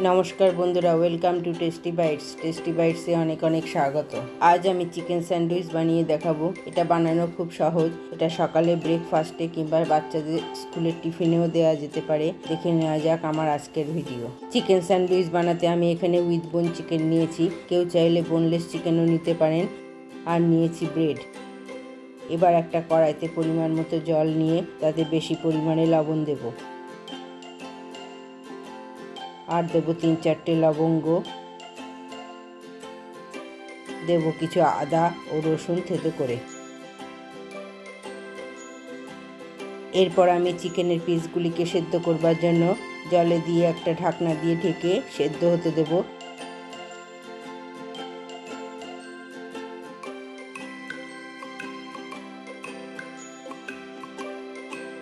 নমস্কার বন্ধুরা, welcome to tasty বাইটসে অনেক অনেক স্বাগত। আজ আমি চিকেন স্যান্ডউইচ বানিয়ে দেখাবো। এটা বানানো খুব সহজ। এটা সকালে ব্রেকফাস্টে কিংবা বাচ্চাদের স্কুলের টিফিনেও দেওয়া যেতে পারে। দেখে নেওয়া যাক আমার আজকের ভিডিও। চিকেন স্যান্ডউইচ বানাতে আমি এখানে উইথ বোন চিকেন নিয়েছি, কেউ চাইলে বোনলেস চিকেনও নিতে পারেন। আর নিয়েছি ব্রেড। এবার একটা কড়াইতে পরিমাণ মতো জল নিয়ে তাতে বেশি পরিমাণে লবণ দেব। আর দেবো 3-4টে লবঙ্গ, দেব কিছু আদা ও রসুন থেতো করে। এরপর আমি চিকেনের পিসগুলিকে সেদ্ধ করবার জন্য জলে দিয়ে একটা ঢাকনা দিয়ে ঢেকে সেদ্ধ হতে দেব।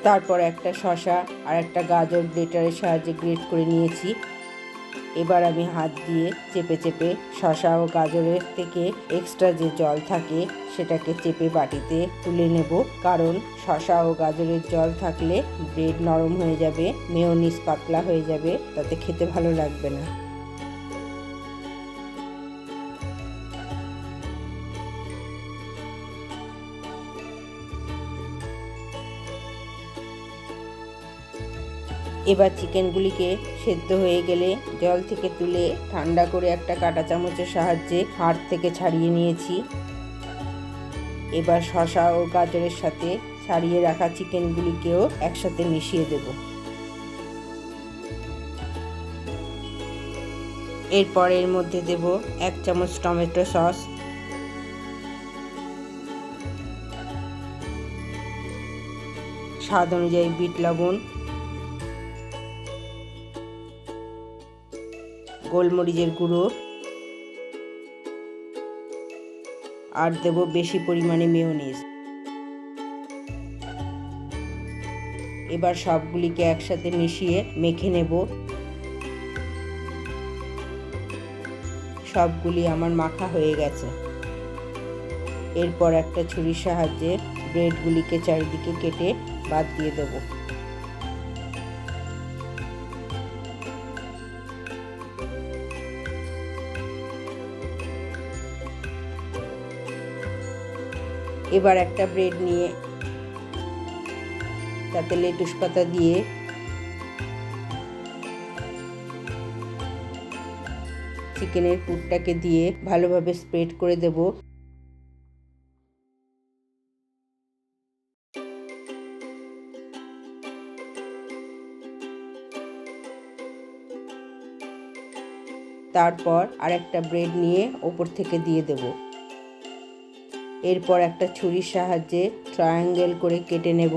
তারপর একটা শসা আর একটা গাজর গ্রেটারের সাহায্যে গ্রেট করে নিয়েছি। এবার আমি হাত দিয়ে চেপে চেপে শসা ও গাজরের থেকে এক্সট্রা যে জল থাকে সেটাকে চেপে বাটিতে তুলে নেব, কারণ শসা ও গাজরের জল থাকলে ব্রেড নরম হয়ে যাবে, মেয়োনিজ পাতলা হয়ে যাবে, তাতে খেতে ভালো লাগবে না। এবার চিকেনগুলিকে সেদ্ধ হয়ে গেলে জল থেকে তুলে ঠান্ডা করে একটা কাঁটা চামচের সাহায্যে হাড় থেকে ছাড়িয়ে নিয়েছি। এবার শসা ও গাজরের সাথে ছাড়িয়ে রাখা চিকেনগুলিকেও একসাথে মিশিয়ে দেব। এরপর এর মধ্যে দেব 1 চামচ টমেটো সস, স্বাদ অনুযায়ী বিট লবণ, গোলমরিচের গুঁড়ো, আর দেব বেশি পরিমাণে মেয়োনিজ। এবার সবগুলিকে একসাথে মিশিয়ে মেখে নেব। সবগুলি আমার মাখা হয়ে গেছে। এরপর একটা ছুরির সাহায্যে ব্রেডগুলিকে চারিদিকে কেটে বাদ দিয়ে দেব। এবার একটা ব্রেড নিয়ে তাতে লেটুস পাতা দিয়ে চিকেনের পুরটাকে দিয়ে ভালোভাবে স্প্রেড করে দেব। তারপর আরেকটা ব্রেড নিয়ে ওপর থেকে দিয়ে দেব। এরপর একটা ছুরির সাহায্যে ট্রায়াঙ্গেল করে কেটে নেব।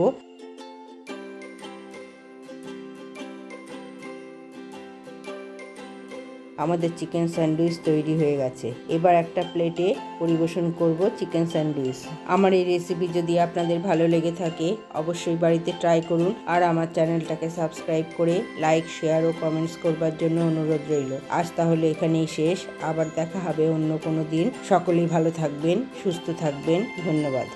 আমাদের চিকেন স্যান্ডউইচ তৈরি হয়ে গেছে। এবার একটা প্লেটে পরিবেশন করব চিকেন স্যান্ডউইচ। আমার এই রেসিপি যদি আপনাদের ভালো লেগে থাকে অবশ্যই বাড়িতে ট্রাই করুন, আর আমার চ্যানেলটাকে সাবস্ক্রাইব করে লাইক, শেয়ার ও কমেন্টস করবার জন্য অনুরোধ রইল। আজ তাহলে এখানেই শেষ, আবার দেখা হবে অন্য কোনো দিন। সকলেই ভালো থাকবেন, সুস্থ থাকবেন। ধন্যবাদ।